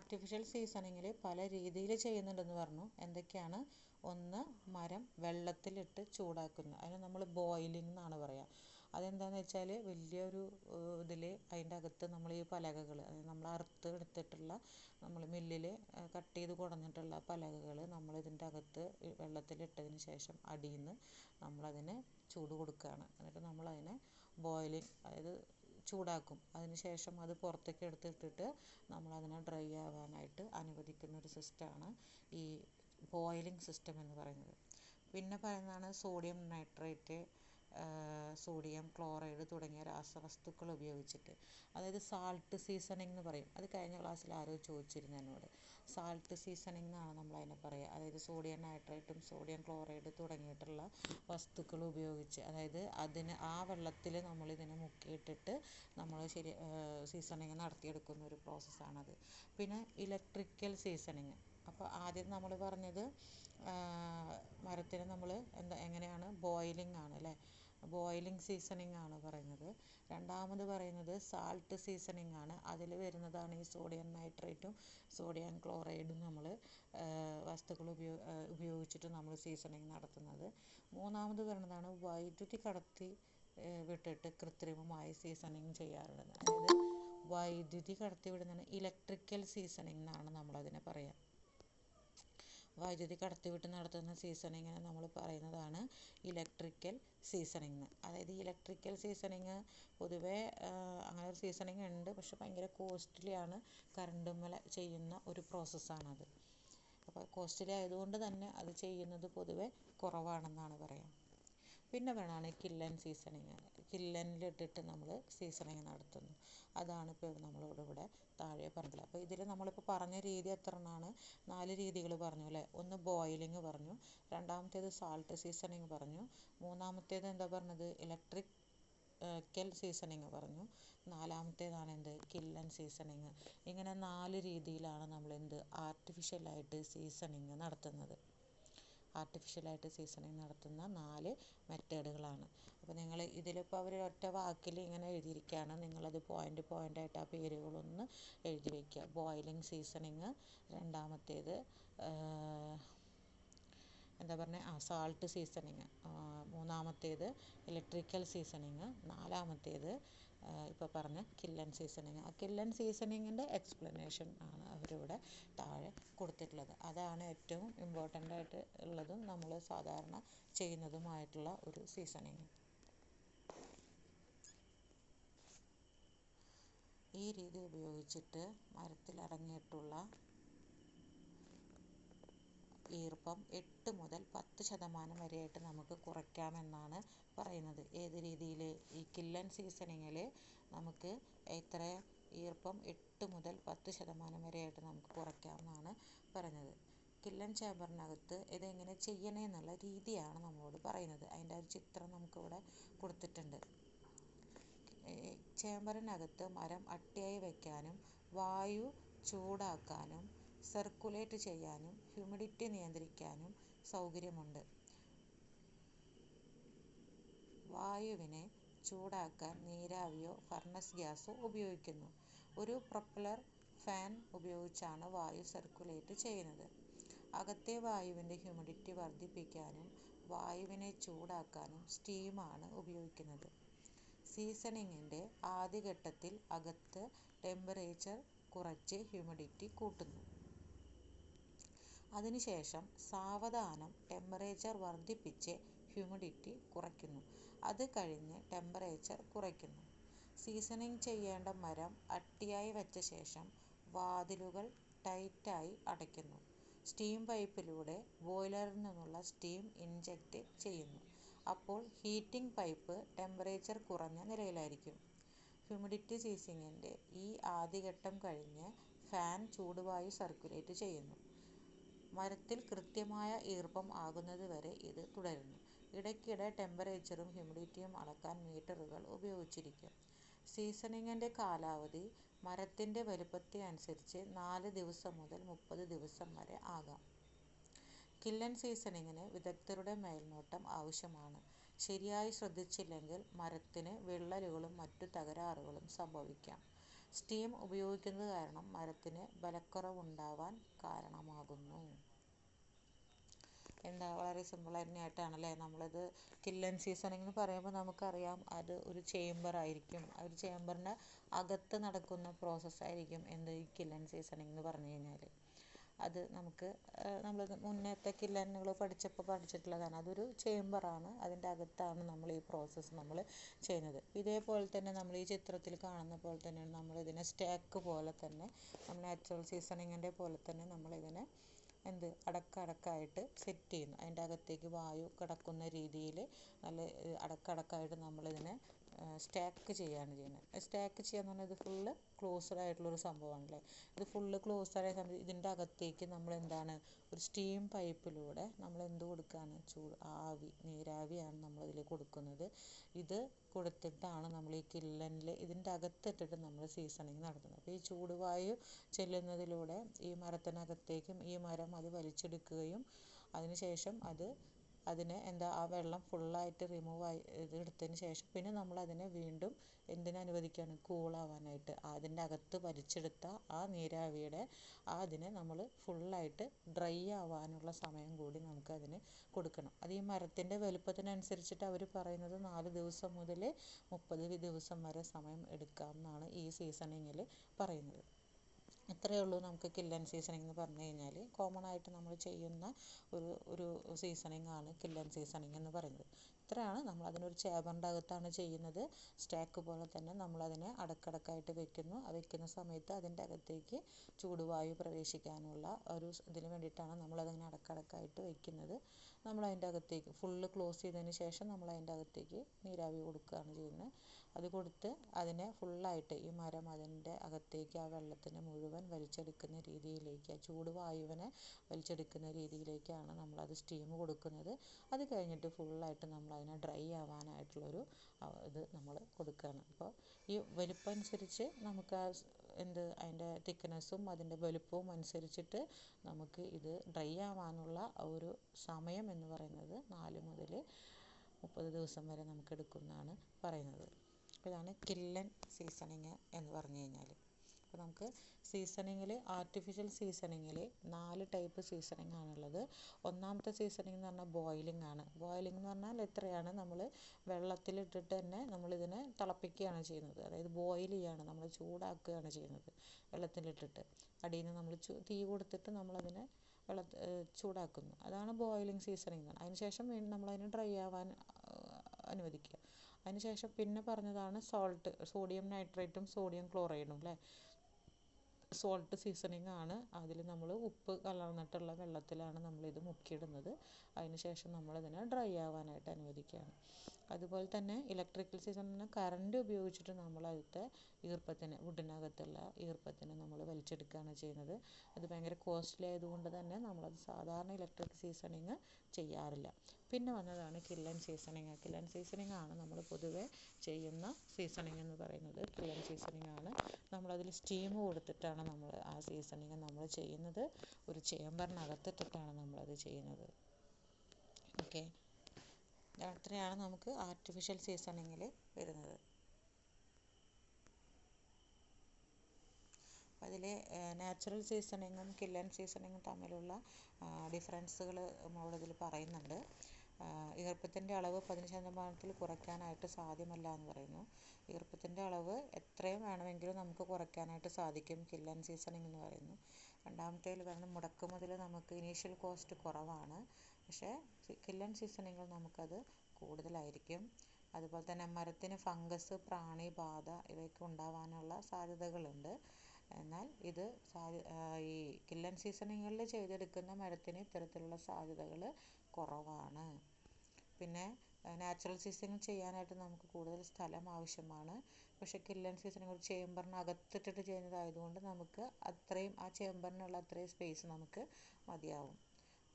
Artificial സീസണിങ്ങിൽ പല രീതിയിൽ ചെയ്യുന്നുണ്ടെന്ന് പറഞ്ഞു. എന്തൊക്കെയാണ്? ഒന്ന്, മരം വെള്ളത്തിലിട്ട് ചൂടാക്കുന്നു. അതിന് നമ്മൾ ബോയിലിംഗ് എന്നാണ് പറയുക. അതെന്താണെന്ന് വെച്ചാൽ വലിയൊരു ഇതിൽ അതിൻ്റെ അകത്ത് നമ്മൾ ഈ പലകകൾ, അതായത് നമ്മൾ അറുത്ത് എടുത്തിട്ടുള്ള, നമ്മൾ മില്ലിൽ കട്ട് ചെയ്ത് കൊടുന്നിട്ടുള്ള പലകകൾ നമ്മൾ ഇതിൻ്റെ അകത്ത് വെള്ളത്തിലിട്ടതിന് ശേഷം അടിയിൽ നിന്ന് നമ്മളതിന് ചൂട് കൊടുക്കുകയാണ്. എന്നിട്ട് നമ്മളതിനെ ബോയിലിംഗ്, അതായത് ചൂടാക്കും. അതിന് ശേഷം അത് പുറത്തേക്ക് എടുത്തിട്ടിട്ട് നമ്മളതിനെ ഡ്രൈ ആവാനായിട്ട് അനുവദിക്കുന്ന ഒരു സിസ്റ്റമാണ് ഈ ബോയിലിംഗ് സിസ്റ്റം എന്ന് പറയുന്നത്. പിന്നെ പറയുന്നതാണ് സോഡിയം നൈട്രേറ്റ്, സോഡിയം ക്ലോറൈഡ് തുടങ്ങിയ രാസവസ്തുക്കൾ ഉപയോഗിച്ചിട്ട്, അതായത് സാൾട്ട് സീസണിംഗ് എന്ന് പറയും. അത് കഴിഞ്ഞ ക്ലാസ്സിൽ ആരോ ചോദിച്ചിരുന്നു എന്നോട്. സാൾട്ട് സീസണിംഗ് എന്നാണ് നമ്മളതിനെ പറയുക. അതായത് സോഡിയം നൈട്രേറ്റും സോഡിയം ക്ലോറൈഡ് തുടങ്ങിയിട്ടുള്ള വസ്തുക്കൾ ഉപയോഗിച്ച്, അതായത് ആ വെള്ളത്തിൽ നമ്മളിതിനെ മുക്കിയിട്ടിട്ട് നമ്മൾ സീസണിങ് നടത്തിയെടുക്കുന്ന ഒരു പ്രോസസ്സാണത്. പിന്നെ ഇലക്ട്രിക്കൽ സീസണിങ്. അപ്പോൾ ആദ്യം നമ്മൾ പറഞ്ഞത് മരത്തിന് നമ്മൾ എങ്ങനെയാണ് ബോയിലിംഗ് ആണ് അല്ലേ, ബോയിലിംഗ് സീസണിങ് ആണ് പറയുന്നത്. രണ്ടാമത് പറയുന്നത് സാൾട്ട് സീസണിങ് ആണ്. അതിൽ വരുന്നതാണ് ഈ സോഡിയം നൈട്രേറ്റും സോഡിയം ക്ലോറൈഡും നമ്മൾ വസ്തുക്കൾ ഉപയോഗിച്ചിട്ട് നമ്മൾ സീസണിങ് നടത്തുന്നത്. മൂന്നാമത് വരുന്നതാണ് വൈദ്യുതി കടത്തി വിട്ടിട്ട് കൃത്രിമമായി സീസണിങ് ചെയ്യാറുള്ളത്. അതായത് വൈദ്യുതി കടത്തി വിടുന്നതാണ് ഇലക്ട്രിക്കൽ സീസണിങ് എന്നാണ് നമ്മളതിനെ പറയുക. വൈദ്യുതി കടത്തിവിട്ട് നടത്തുന്ന സീസണിങ്ങിനെ നമ്മൾ പറയുന്നതാണ് ഇലക്ട്രിക്കൽ സീസണിങ്. അതായത് ഇലക്ട്രിക്കൽ സീസണിങ് പൊതുവേ അങ്ങനെ ഒരു സീസണിങ് ഉണ്ട്, പക്ഷെ ഭയങ്കര കോസ്റ്റ്ലിയാണ്. കറണ്ടുമ്മേൽ ചെയ്യുന്ന ഒരു പ്രോസസ്സാണത്. അപ്പോൾ കോസ്റ്റ്ലി ആയതുകൊണ്ട് തന്നെ അത് ചെയ്യുന്നത് പൊതുവെ കുറവാണെന്നാണ് പറയുക. പിന്നെ വേണമാണ് കില്ലൻ സീസണിങ്. കില്ലനിലിട്ടിട്ട് നമ്മൾ സീസണിങ് നടത്തുന്നു. അതാണ് ഇപ്പോൾ നമ്മളിവിടെ താഴെ പറഞ്ഞിട്ടുള്ളത്. അപ്പോൾ ഇതിൽ നമ്മളിപ്പോൾ പറഞ്ഞ രീതി എത്ര എണ്ണമാണ്? 4 രീതികൾ പറഞ്ഞു അല്ലേ. ഒന്ന് ബോയിലിംഗ് പറഞ്ഞു, രണ്ടാമത്തേത് സാൾട്ട് സീസണിങ് പറഞ്ഞു, മൂന്നാമത്തേത് എന്താ പറഞ്ഞത്? ഇലക്ട്രിക്കൽ സീസണിങ് പറഞ്ഞു, നാലാമത്തേതാണ് കില്ലൻ സീസണിങ്. ഇങ്ങനെ 4 രീതിയിലാണ് നമ്മൾ ആർട്ടിഫിഷ്യലായിട്ട് സീസണിങ് നടത്തുന്നത്. ആർട്ടിഫിഷ്യലായിട്ട് സീസണിങ് നടത്തുന്ന 4 മെത്തേഡുകളാണ്. അപ്പോൾ നിങ്ങൾ ഇതിലിപ്പോൾ അവർ ഒറ്റ വാക്കിൽ ഇങ്ങനെ എഴുതിയിരിക്കുകയാണ്. നിങ്ങളത് പോയിൻ്റായിട്ട് ആ പേരുകളൊന്ന് എഴുതി വയ്ക്കുക. ബോയിലിംഗ് സീസണിങ്, രണ്ടാമത്തേത് എന്താ പറഞ്ഞത്? സാൾട്ട് സീസണിങ്, മൂന്നാമത്തേത് ഇലക്ട്രിക്കൽ സീസണിങ്, നാലാമത്തേത് ഇപ്പോൾ പറഞ്ഞ കില്ലൻ സീസണിങ്. ആ കില്ലൻ സീസണിങ്ങിൻ്റെ എക്സ്പ്ലനേഷൻ ആണ് അവരിവിടെ താഴെ കൊടുത്തിട്ടുള്ളത്. അതാണ് ഏറ്റവും ഇമ്പോർട്ടൻ്റ് ആയിട്ട് ഉള്ളതും നമ്മൾ സാധാരണ ചെയ്യുന്നതുമായിട്ടുള്ള ഒരു സീസണിങ്. ഈ രീതി ഉപയോഗിച്ചിട്ട് മരത്തിലടങ്ങിയിട്ടുള്ള ഈർപ്പം 8 മുതൽ 10% വരെയായിട്ട് നമുക്ക് കുറയ്ക്കാമെന്നാണ് പറയുന്നത്. ഏത് രീതിയിൽ? ഈ കില്ലൻ സീസണിങ്ങിൽ നമുക്ക് എത്ര ഈർപ്പം 8 മുതൽ 10% വരെയായിട്ട് നമുക്ക് കുറയ്ക്കാമെന്നാണ് പറഞ്ഞത്. കില്ലൻ ചേമ്പറിനകത്ത് ഇതെങ്ങനെ ചെയ്യണേ എന്നുള്ള രീതിയാണ് നമ്മളോട് പറയുന്നത്. അതിൻ്റെ ഒരു ചിത്രം നമുക്കിവിടെ കൊടുത്തിട്ടുണ്ട്. ചേമ്പറിനകത്ത് മരം അട്ടിയായി വയ്ക്കാനും വായു ചൂടാക്കാനും സർക്കുലേറ്റ് ചെയ്യാനും ഹ്യൂമിഡിറ്റി നിയന്ത്രിക്കാനും സൗകര്യമുണ്ട്. വായുവിനെ ചൂടാക്കാൻ നീരാവിയോ ഫർണസ് ഗ്യാസോ ഉപയോഗിക്കുന്നു. ഒരു പ്രൊപ്പല്ലർ ഫാൻ ഉപയോഗിച്ചാണ് വായു സർക്കുലേറ്റ് ചെയ്യുന്നത്. അകത്തെ വായുവിൻ്റെ ഹ്യൂമിഡിറ്റി വർദ്ധിപ്പിക്കാനും വായുവിനെ ചൂടാക്കാനും സ്റ്റീമാണ് ഉപയോഗിക്കുന്നത്. സീസണിങ്ങിൻ്റെ ആദ്യഘട്ടത്തിൽ അകത്ത് ടെമ്പറേച്ചർ കുറച്ച് ഹ്യൂമിഡിറ്റി കൂട്ടുന്നു. അതിനുശേഷം സാവധാനം ടെമ്പറേച്ചർ വർദ്ധിപ്പിച്ച് ഹ്യൂമിഡിറ്റി കുറയ്ക്കുന്നു. അത് കഴിഞ്ഞ് ടെമ്പറേച്ചർ കുറയ്ക്കുന്നു. സീസണിങ് ചെയ്യേണ്ട മരം അട്ടിയായി വച്ച ശേഷം വാതിലുകൾ ടൈറ്റായി അടയ്ക്കുന്നു. സ്റ്റീം പൈപ്പിലൂടെ ബോയിലറിൽ നിന്നുള്ള സ്റ്റീം ഇൻജെക്റ്റ് ചെയ്യുന്നു. അപ്പോൾ ഹീറ്റിംഗ് പൈപ്പ് ടെമ്പറേച്ചർ കുറഞ്ഞ നിലയിലായിരിക്കും. ഹ്യൂമിഡിറ്റി സീസണിങ്ങിൻ്റെ ഈ ആദ്യഘട്ടം കഴിഞ്ഞ് ഫാൻ ചൂടുവായു സർക്കുലേറ്റ് ചെയ്യുന്നു. മരത്തിൽ കൃത്യമായ ഈർപ്പം ആകുന്നത് വരെ ഇത് തുടരുന്നു. ഇടയ്ക്കിടെ ടെമ്പറേച്ചറും ഹ്യൂമിഡിറ്റിയും അളക്കാൻ മീറ്ററുകൾ ഉപയോഗിച്ചിരിക്കും. സീസണിങ്ങിൻ്റെ കാലാവധി മരത്തിൻ്റെ വലുപ്പത്തെ അനുസരിച്ച് 4 ദിവസം മുതൽ 30 ദിവസം വരെ ആകാം. കില്ലൻ സീസണിങ്ങിന് വിദഗ്ധരുടെ മേൽനോട്ടം ആവശ്യമാണ്. ശരിയായി ശ്രദ്ധിച്ചില്ലെങ്കിൽ മരത്തിന് വിള്ളലുകളും മറ്റു തകരാറുകളും സംഭവിക്കാം. സ്റ്റീം ഉപയോഗിക്കുന്നത് കാരണം മരത്തിന് ബലക്കുറവുണ്ടാവാൻ കാരണമാകുന്നു. എന്താ, വളരെ സിമ്പിൾ തന്നെയായിട്ടാണല്ലേ നമ്മളിത് കില്ലൻ സീസണിംഗ് എന്ന് പറയുമ്പോൾ നമുക്കറിയാം അത് ഒരു ചേംബർ ആയിരിക്കും. ആ ഒരു ചേംബറിൻ്റെ അകത്ത് നടക്കുന്ന പ്രോസസ്സായിരിക്കും എന്ത് ഈ കില്ലൻ സീസണിംഗ് എന്ന് പറഞ്ഞു കഴിഞ്ഞാൽ. അത് നമുക്ക് നമ്മൾ മുന്നത്തെ കില്ലനുകൾ പഠിച്ചിട്ടുള്ളതാണ്. അതൊരു ചേംബറാണ്, അതിൻ്റെ അകത്താണ് നമ്മൾ ഈ പ്രോസസ്സ് നമ്മൾ ചെയ്യുന്നത്. ഇതേപോലെ തന്നെ നമ്മൾ ഈ ചിത്രത്തിൽ കാണുന്ന പോലെ തന്നെയാണ് നമ്മളിതിനെ സ്റ്റാക്ക് പോലെ തന്നെ നമ്മൾ നാച്ചുറൽ സീസണിങ്ങിൻ്റെ പോലെ തന്നെ നമ്മളിതിനെ അടക്കടക്കായിട്ട് സെറ്റ് ചെയ്യുന്നു. അതിൻ്റെ അകത്തേക്ക് വായു കിടക്കുന്ന രീതിയിൽ നല്ല അടക്കടക്കായിട്ട് നമ്മളിതിനെ സ്റ്റാക്ക് ചെയ്യുകയാണ് ചെയ്യുന്നത്. സ്റ്റാക്ക് ചെയ്യാന്ന് പറഞ്ഞാൽ ഇത് ഫുള്ള് ക്ലോസ്ഡ് ആയിട്ടുള്ളൊരു സംഭവമാണല്ലേ. ഇത് ഫുള്ള് ക്ലോസ്ഡ് ആയ സംഭവം. ഇതിൻ്റെ അകത്തേക്ക് നമ്മൾ ഒരു സ്റ്റീം പൈപ്പിലൂടെ നമ്മൾ കൊടുക്കുകയാണ്, നീരാവിയാണ് നമ്മളിതിൽ കൊടുക്കുന്നത്. ഇത് കൊടുത്തിട്ടാണ് നമ്മൾ ഈ കില്ലനിൽ ഇതിൻ്റെ അകത്തിട്ടിട്ട് നമ്മൾ സീസണിങ് നടത്തുന്നത്. അപ്പോൾ ഈ ചൂടുവായു ചെല്ലുന്നതിലൂടെ ഈ മരത്തിനകത്തേക്കും ഈ മരം അത് വലിച്ചെടുക്കുകയും അതിനുശേഷം അതിനെ ആ വെള്ളം ഫുള്ളായിട്ട് എടുത്തതിന് ശേഷം പിന്നെ നമ്മളതിനെ വീണ്ടും അനുവദിക്കുകയാണ്, കൂളാവാനായിട്ട്. അതിൻ്റെ അകത്ത് വലിച്ചെടുത്ത ആ നീരാവിയുടെ അതിനെ നമ്മൾ ഫുള്ളായിട്ട് ഡ്രൈ ആവാനുള്ള സമയം കൂടി നമുക്കതിന് കൊടുക്കണം. അത് ഈ മരത്തിൻ്റെ വലുപ്പത്തിനനുസരിച്ചിട്ട് അവർ പറയുന്നത് 4 ദിവസം മുതൽ 30 ദിവസം വരെ സമയം എടുക്കാം എന്നാണ് ഈ സീസണിങ്ങിൽ പറയുന്നത്. ഇത്രയേ ഉള്ളൂ നമുക്ക് കില്ലൻ സീസണിംഗ് എന്ന് പറഞ്ഞു കഴിഞ്ഞാൽ. കോമൺ ആയിട്ട് നമ്മൾ ചെയ്യുന്ന ഒരു സീസണിംഗ് ആണ് കില്ലൻ സീസണിംഗ് എന്ന് പറയുന്നത്. ഇത്രയാണ്. നമ്മൾ അതിനൊരു ചേമ്പറിൻ്റെ അകത്താണ് ചെയ്യുന്നത്. സ്റ്റാക്ക് പോലെ തന്നെ നമ്മളതിനെ അടക്കടക്കായിട്ട് വെക്കുന്നു. വെക്കുന്ന സമയത്ത് അതിൻ്റെ അകത്തേക്ക് ചൂടുവായു പ്രവേശിക്കാനുള്ള ഇതിന് വേണ്ടിയിട്ടാണ് നമ്മളതിനെ അടക്കടക്കായിട്ട് വെക്കുന്നത്. നമ്മളതിൻ്റെ അകത്തേക്ക് ഫുള്ള് ക്ലോസ് ചെയ്തതിന് ശേഷം നമ്മളതിൻ്റെ അകത്തേക്ക് നീരാവി കൊടുക്കുകയാണ് ചെയ്യുന്നത്. അത് കൊടുത്ത് അതിനെ ഫുള്ളായിട്ട് ഈ മരം അതിൻ്റെ അകത്തേക്ക് ആ വെള്ളത്തിനെ മുഴുവൻ വലിച്ചെടുക്കുന്ന രീതിയിലേക്ക്, ആ ചൂടുവായുവിനെ വലിച്ചെടുക്കുന്ന രീതിയിലേക്കാണ് നമ്മളത് സ്റ്റീം കൊടുക്കുന്നത്. അത് കഴിഞ്ഞിട്ട് ഫുള്ളായിട്ട് നമ്മളതിനെ ഡ്രൈ ആവാനായിട്ടുള്ളൊരു ഇത് നമ്മൾ കൊടുക്കുകയാണ്. അപ്പോൾ ഈ വലിപ്പം അനുസരിച്ച് നമുക്ക് അതിൻ്റെ തിക്നെസ്സും അതിൻ്റെ വലുപ്പവും അനുസരിച്ചിട്ട് നമുക്ക് ഇത് ഡ്രൈ ആവാനുള്ള ഒരു സമയം എന്ന് പറയുന്നത് 4 മുതൽ 30 ദിവസം വരെ നമുക്ക് എടുക്കുമെന്നാണ് പറയുന്നത്. ഇതാണ് കില്ലൻ സീസണിങ് എന്ന് പറഞ്ഞു കഴിഞ്ഞാൽ. അപ്പോൾ നമുക്ക് സീസണിങ്ങിൽ ആർട്ടിഫിഷ്യൽ സീസണിങ്ങിൽ 4 ടൈപ്പ് സീസണിങ് ആണുള്ളത്. ഒന്നാമത്തെ സീസണിങ് എന്ന് പറഞ്ഞാൽ ബോയിലിംഗ് ആണ്. ബോയിലിംഗ് എന്ന് പറഞ്ഞാൽ എത്രയാണ്, നമ്മൾ വെള്ളത്തിലിട്ടിട്ട് തന്നെ നമ്മളിതിനെ തിളപ്പിക്കുകയാണ് ചെയ്യുന്നത്. അതായത് ബോയിൽ ചെയ്യുകയാണ്, നമ്മൾ ചൂടാക്കുകയാണ് ചെയ്യുന്നത്. വെള്ളത്തിലിട്ടിട്ട് അടിയിൽ നിന്ന് നമ്മൾ തീ കൊടുത്തിട്ട് നമ്മളതിനെ ചൂടാക്കുന്നു. അതാണ് ബോയിലിംഗ് സീസണിങ്. അതിനുശേഷം വീണ്ടും നമ്മളതിനെ ഡ്രൈ ആവാൻ അനുവദിക്കുക. അതിനുശേഷം പിന്നെ പറഞ്ഞതാണ് സോഡിയം നൈട്രേറ്റും സോഡിയം ക്ലോറൈഡും അല്ലേ. സോൾട്ട് സീസണിങ് ആണ്. അതിൽ നമ്മൾ ഉപ്പ് കലർന്നിട്ടുള്ള വെള്ളത്തിലാണ് നമ്മളിത് മുക്കിയിടുന്നത്. അതിനുശേഷം നമ്മളതിനെ ഡ്രൈ ആവാനായിട്ട് അനുവദിക്കുകയാണ്. അതുപോലെ തന്നെ ഇലക്ട്രിക്കൽ സീസണിന് കറണ്ട് ഉപയോഗിച്ചിട്ട് നമ്മളതിലത്തെ വുഡിനകത്തുള്ള ഈർപ്പത്തിനെ നമ്മൾ വലിച്ചെടുക്കുകയാണ് ചെയ്യുന്നത്. അത് ഭയങ്കര കോസ്റ്റ്ലി ആയതുകൊണ്ട് തന്നെ നമ്മളത് സാധാരണ ഇലക്ട്രിക് സീസണിങ് ചെയ്യാറില്ല. പിന്നെ വന്നതാണ് കില്ലൻ സീസണിങ്. കില്ലൻ സീസണിങ് ആണ് നമ്മൾ പൊതുവെ ചെയ്യുന്ന സീസണിങ് എന്ന് പറയുന്നത്. കില്ലൻ സീസണിങ് ആണ്. നമ്മളതിൽ സ്റ്റീം കൊടുത്തിട്ടാണ് നമ്മൾ ആ സീസണിങ് നമ്മൾ ചെയ്യുന്നത്. ഒരു ചേമ്പറിനകത്തിട്ടിട്ടാണ് നമ്മളത് ചെയ്യുന്നത്. ഓക്കെ, അത്രയാണ് നമുക്ക് ആർട്ടിഫിഷ്യൽ സീസണിങ്ങിൽ വരുന്നത്. അതിൽ നാച്ചുറൽ സീസണിങ്ങും കില്ലൻ സീസണിങ്ങും തമ്മിലുള്ള ഡിഫറൻസുകൾ നമ്മളിതിൽ പറയുന്നുണ്ട്. ഈർപ്പത്തിൻ്റെ അളവ് 10% കുറയ്ക്കാനായിട്ട് സാധ്യമല്ല എന്ന് പറയുന്നു. ഈർപ്പത്തിൻ്റെ അളവ് എത്രയും വേണമെങ്കിലും നമുക്ക് കുറയ്ക്കാനായിട്ട് സാധിക്കും കില്ലൻ സീസണിങ് എന്ന് പറയുന്നു. രണ്ടാമത്തേൽ പറയുന്നത് മുടക്കുമുതൽ നമുക്ക് ഇനീഷ്യൽ കോസ്റ്റ് കുറവാണ്. പക്ഷേ കില്ലൻ സീസണിങ്ങിൽ നമുക്കത് കൂടുതലായിരിക്കും. അതുപോലെ തന്നെ മരത്തിന് ഫംഗസ്, പ്രാണിബാധ ഇവയൊക്കെ ഉണ്ടാവാനുള്ള സാധ്യതകളുണ്ട്. എന്നാൽ ഇത് ഈ കില്ലൻ സീസണിങ്ങളിൽ ചെയ്തെടുക്കുന്ന മരത്തിന് ഇത്തരത്തിലുള്ള സാധ്യതകൾ കുറവാണ്. പിന്നെ നാച്ചുറൽ സീസണിങ് ചെയ്യാനായിട്ട് നമുക്ക് കൂടുതൽ സ്ഥലം ആവശ്യമാണ്. പക്ഷേ കില്ലൻ സീസണിങ് ഒരു ചേമ്പറിനകത്തിട്ടിട്ട് ചെയ്യുന്നതായതുകൊണ്ട് നമുക്ക് അത്രയും ആ ചേമ്പറിനുള്ള അത്രയും സ്പേസ് നമുക്ക് മതിയാവും.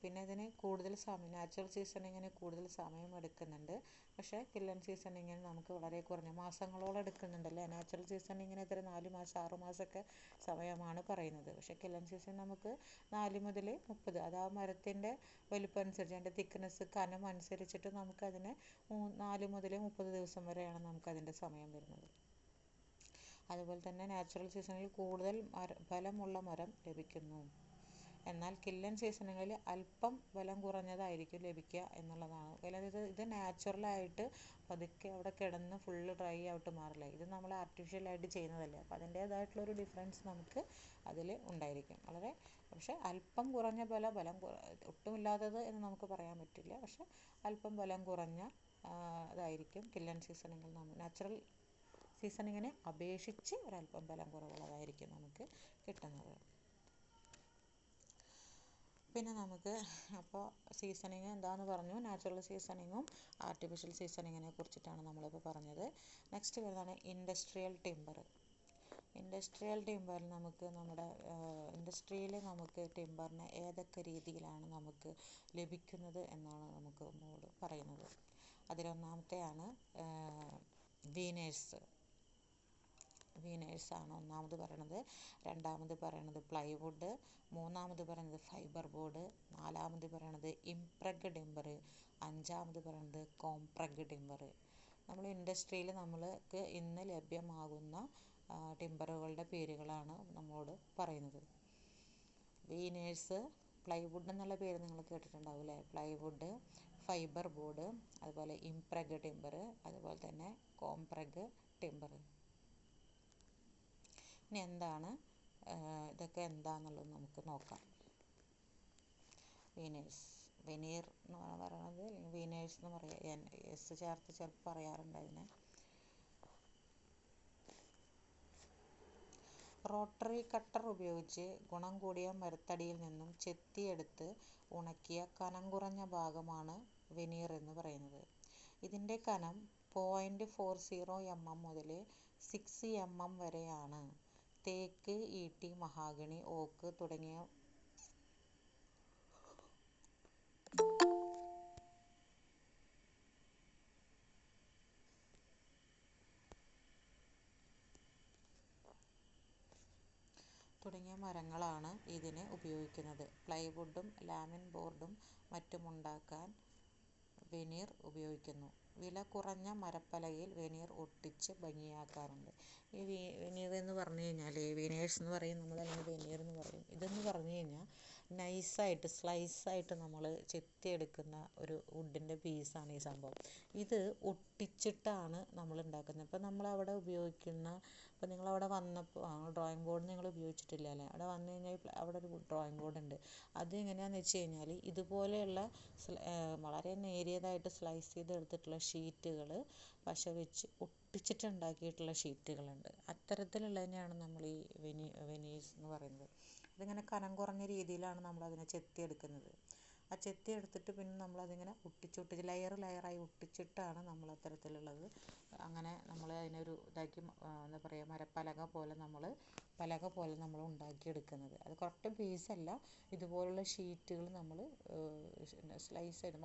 പിന്നെ ഇതിന് കൂടുതൽ സമയം, നാച്ചുറൽ സീസണിങ്ങിന് കൂടുതൽ സമയം എടുക്കുന്നുണ്ട്. പക്ഷേ കില്ലൻ സീസണിങ്ങിന് നമുക്ക് വളരെ കുറഞ്ഞ മാസങ്ങളോളം എടുക്കുന്നുണ്ടല്ലേ. നാച്ചുറൽ സീസണിങ്ങിന് 4 മാസം 6 മാസമൊക്കെ സമയമാണ് പറയുന്നത്. പക്ഷേ കില്ലൻ സീസൺ നമുക്ക് 4 മുതൽ 30, അത് ആ മരത്തിൻ്റെ വലുപ്പം അനുസരിച്ച് അതിൻ്റെ തിക്നെസ്, കനം അനുസരിച്ചിട്ട് നമുക്കതിനെ 4 മുതൽ 30 ദിവസം വരെയാണ് നമുക്കതിൻ്റെ സമയം വരുന്നത്. അതുപോലെ തന്നെ നാച്ചുറൽ സീസണിൽ കൂടുതൽ ഫലമുള്ള മരം ലഭിക്കുന്നു. എന്നാൽ കില്ലൻ സീസണുകളിൽ അല്പം ബലം കുറഞ്ഞതായിരിക്കും ലഭിക്കുക എന്നുള്ളതാണ്. അതായത് ഇത് നാച്ചുറലായിട്ട് പതുക്കെ അവിടെ കിടന്ന് ഫുള്ള് ഡ്രൈ ആയിട്ട് മാറില്ല. ഇത് നമ്മൾ ആർട്ടിഫിഷ്യലായിട്ട് ചെയ്യുന്നതല്ലേ. അപ്പോൾ അതിൻ്റേതായിട്ടുള്ളൊരു ഡിഫറൻസ് നമുക്ക് അതിൽ ഉണ്ടായിരിക്കും. പക്ഷേ അല്പം കുറഞ്ഞ ബലം ഒട്ടുമില്ലാത്തത് എന്ന് നമുക്ക് പറയാൻ പറ്റില്ല. പക്ഷെ അല്പം ബലം കുറഞ്ഞ ഇതായിരിക്കും കില്ലൻ സീസണുകൾ. നാച്ചുറൽ സീസണിങ്ങിനെ അപേക്ഷിച്ച് ഒരല്പം ബലം കുറവുള്ളതായിരിക്കും നമുക്ക് കിട്ടുന്നത്. പിന്നെ നമുക്ക് അപ്പോൾ സീസണിങ് എന്താണെന്ന് പറഞ്ഞു. നാച്ചുറൽ സീസണിങ്ങും ആർട്ടിഫിഷ്യൽ സീസണിങ്ങിനെ കുറിച്ചിട്ടാണ് നമ്മളിപ്പോൾ പറഞ്ഞത്. നെക്സ്റ്റ് വരുന്നതാണ് ഇൻഡസ്ട്രിയൽ ടിമ്പർ. ഇൻഡസ്ട്രിയൽ ടിമ്പറിൽ നമ്മുടെ ഇൻഡസ്ട്രിയിൽ നമുക്ക് ടിമ്പറിനെ ഏതൊക്കെ രീതിയിലാണ് നമുക്ക് ലഭിക്കുന്നത് എന്നാണ് നമുക്ക് പറയുന്നത്. അതിലൊന്നാമത്തെയാണ് വീനേഴ്സാണ് ഒന്നാമത് പറയണത്. രണ്ടാമത് പറയണത് പ്ലൈവുഡ്, മൂന്നാമത് പറയുന്നത് ഫൈബർ ബോർഡ്, നാലാമത് പറയണത് ഇംപ്രഗ് ടിമ്പർ, അഞ്ചാമത് പറയണത് കോംപ്രഗ് ടിമ്പർ. നമ്മൾ ഇൻഡസ്ട്രിയിൽ നമ്മൾക്ക് ഇന്ന് ലഭ്യമാകുന്ന ടിമ്പറുകളുടെ പേരുകളാണ് നമ്മളോട് പറയുന്നത്. വീനേഴ്സ്, പ്ലൈവുഡ് എന്നുള്ള പേര് നിങ്ങൾ കേട്ടിട്ടുണ്ടാവും അല്ലേ. പ്ലൈവുഡ്, ഫൈബർ ബോർഡ്, അതുപോലെ ഇംപ്രഗ് ടിമ്പർ, അതുപോലെ തന്നെ കോംപ്രഗ് ടിമ്പർ. ഇനി ഇതൊക്കെ എന്താണെന്നുള്ളത് നമുക്ക് നോക്കാം. വെനീർ എന്ന് പറയുന്നത്, അല്ലെങ്കിൽ വീനേഴ്സ് എന്ന് പറയാം. എസ് ചേർത്ത് ചിലപ്പോൾ പറയാറുണ്ട് അതിനെ. റോട്ടറി കട്ടർ ഉപയോഗിച്ച് ഗുണം കൂടിയ മരത്തടിയിൽ നിന്നും ചെത്തിയെടുത്ത് ഉണക്കിയ കനം കുറഞ്ഞ ഭാഗമാണ് വെനീർ എന്ന് പറയുന്നത്. ഇതിൻ്റെ കനം 0.40 mm മുതൽ 6 mm വരെയാണ്. തേക്ക്, ഈട്ടി, മഹാഗണി, ഓക്ക് തുടങ്ങിയ മരങ്ങളാണ് ഇതിന് ഉപയോഗിക്കുന്നത്. പ്ലൈവുഡും ലാമിൻ ബോർഡും മറ്റുമുണ്ടാക്കാൻ വെനീർ ഉപയോഗിക്കുന്നു. വില കുറഞ്ഞ മരപ്പലകയിൽ വെനീർ ഒട്ടിച്ച് ഭംഗിയാക്കാറുണ്ട്. ഈ വെനീർ എന്ന് പറഞ്ഞു കഴിഞ്ഞാൽ, വെനീഴ്സ് എന്ന് പറയും നമ്മൾ, അല്ലെങ്കിൽ വെനീർ എന്ന് പറയും. ഇതെന്ന് പറഞ്ഞു കഴിഞ്ഞാൽ നൈസായിട്ട് സ്ലൈസായിട്ട് നമ്മൾ ചെത്തിയെടുക്കുന്ന ഒരു വുഡിൻ്റെ പീസാണ് ഈ സംഭവം. ഇത് ഒട്ടിച്ചിട്ടാണ് നമ്മൾ ഉണ്ടാക്കുന്നത്. ഇപ്പം നമ്മളവിടെ ഉപയോഗിക്കുന്ന, ഇപ്പം നിങ്ങളവിടെ വന്നപ്പോൾ ഡ്രോയിങ് ബോർഡ് നിങ്ങൾ ഉപയോഗിച്ചിട്ടില്ല അല്ലേ. അവിടെ വന്നു കഴിഞ്ഞാൽ അവിടെ ഒരു ഡ്രോയിങ് ബോർഡ് ഉണ്ട്. അത് എങ്ങനെയാണെന്ന് വെച്ച് കഴിഞ്ഞാൽ ഇതുപോലെയുള്ള വളരെ നേരിയതായിട്ട് സ്ലൈസ് ചെയ്തെടുത്തിട്ടുള്ള ഷീറ്റുകൾ പശ വെച്ച് ഒട്ടിച്ചിട്ടുണ്ടാക്കിയിട്ടുള്ള ഷീറ്റുകളുണ്ട്. അത്തരത്തിലുള്ളതിനെയാണ് നമ്മൾ ഈ വെനീഴ്സ് എന്ന് പറയുന്നത്. ഇതിങ്ങനെ കനം കുറഞ്ഞ രീതിയിലാണ് നമ്മളതിനെ ചെത്തിയെടുക്കുന്നത്. ആ ചെത്തിയെടുത്തിട്ട് പിന്നെ നമ്മളതിങ്ങനെ ഒട്ടിച്ചൊട്ടിച്ച് ലെയറായി ഒട്ടിച്ചിട്ടാണ് നമ്മൾ അത്തരത്തിലുള്ളത്. അങ്ങനെ നമ്മൾ അതിനൊരു ഇതാക്കി എന്താ പറയുക, പലക പോലെ നമ്മൾ ഉണ്ടാക്കിയെടുക്കുന്നത്. അത് കറക്റ്റ് പീസല്ല, ഇതുപോലുള്ള ഷീറ്റുകൾ നമ്മൾ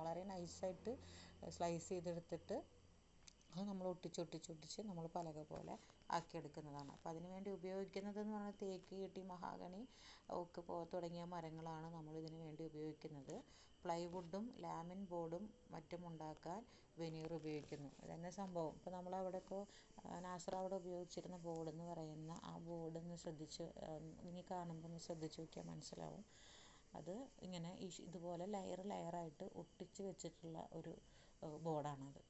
വളരെ നൈസായിട്ട് സ്ലൈസ് ചെയ്തെടുത്തിട്ട് അത് നമ്മൾ ഒട്ടിച്ച് നമ്മൾ പലക പോലെ ആക്കിയെടുക്കുന്നതാണ്. അപ്പോൾ അതിന് വേണ്ടി ഉപയോഗിക്കുന്നതെന്ന് പറഞ്ഞാൽ തേക്ക്, ഈട്ടി, മഹാഗണി, ഓക്ക് തുടങ്ങിയ മരങ്ങളാണ് നമ്മൾ ഇതിന് വേണ്ടി ഉപയോഗിക്കുന്നത്. പ്ലൈവുഡും ലാമിൻ ബോർഡും മറ്റും ഉണ്ടാക്കാൻ വെനീർ ഉപയോഗിക്കുന്നു. ഇതന്നെ സംഭവം. ഇപ്പോൾ നമ്മളവിടെ നാസർ അവിടെ ഉപയോഗിച്ചിരുന്ന ബോർഡ് എന്ന് പറയുന്ന ആ ബോർഡ് ഒന്ന് ഇനി കാണുമ്പോൾ ഒന്ന് ശ്രദ്ധിച്ച് നോക്കിയാൽ മനസ്സിലാവും. അത് ഇങ്ങനെ ഇതുപോലെ ലെയറായിട്ട് ഒട്ടിച്ച് വെച്ചിട്ടുള്ള ഒരു ബോർഡാണത്.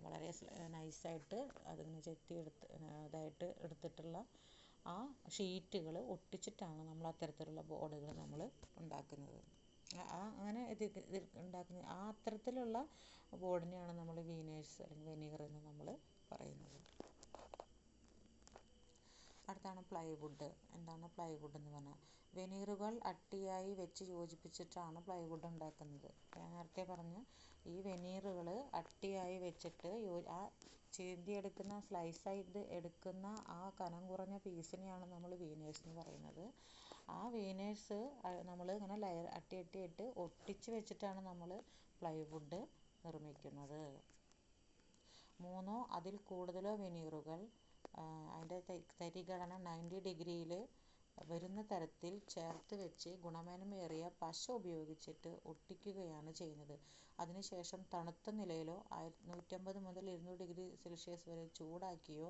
വളരെ നൈസായിട്ട് അതിങ്ങനെ ഇതായിട്ട് എടുത്തിട്ടുള്ള ആ ഷീറ്റുകൾ ഒട്ടിച്ചിട്ടാണ് നമ്മൾ അത്തരത്തിലുള്ള ബോർഡുകൾ നമ്മൾ ഉണ്ടാക്കുന്നത്. അങ്ങനെ ഇത് ഉണ്ടാക്കുന്ന അത്തരത്തിലുള്ള ബോർഡിനെയാണ് നമ്മൾ വീനേഴ്സ് അല്ലെങ്കിൽ വെനീർ എന്ന് നമ്മൾ പറയുന്നത്. അടുത്താണ് പ്ലൈവുഡ്. എന്താണ് പ്ലൈവുഡ് എന്ന് പറഞ്ഞാൽ? വെനീറുകൾ അട്ടിയായി വെച്ച് യോജിപ്പിച്ചിട്ടാണ് പ്ലൈവുഡ് ഉണ്ടാക്കുന്നത്. ഞാൻ നേരത്തെ പറഞ്ഞു, ഈ വെനീറുകൾ അട്ടിയായി വെച്ചിട്ട് ആ ചീന്തിയെടുക്കുന്ന സ്ലൈസായിട്ട് എടുക്കുന്ന ആ കനം കുറഞ്ഞ പീസിനെയാണ് നമ്മൾ വീനേഴ്സ് എന്ന് പറയുന്നത്. ആ വീനേഴ്സ് നമ്മൾ ഇങ്ങനെ അട്ടിയായിട്ട് ഒട്ടിച്ച് വെച്ചിട്ടാണ് നമ്മൾ പ്ലൈവുഡ് നിർമ്മിക്കുന്നത്. 3 അതിൽ കൂടുതലോ വെനീറുകൾ അതിൻ്റെ തരിഘടന 90 ഡിഗ്രിയിൽ വരുന്ന തരത്തിൽ ചേർത്ത് വെച്ച് ഗുണമേന്മയേറിയ പശ ഉപയോഗിച്ചിട്ട് ഒട്ടിക്കുകയാണ് ചെയ്യുന്നത്. അതിനുശേഷം തണുത്ത നിലയിലോ 150 മുതൽ 200 ഡിഗ്രി സെൽഷ്യസ് വരെ ചൂടാക്കിയോ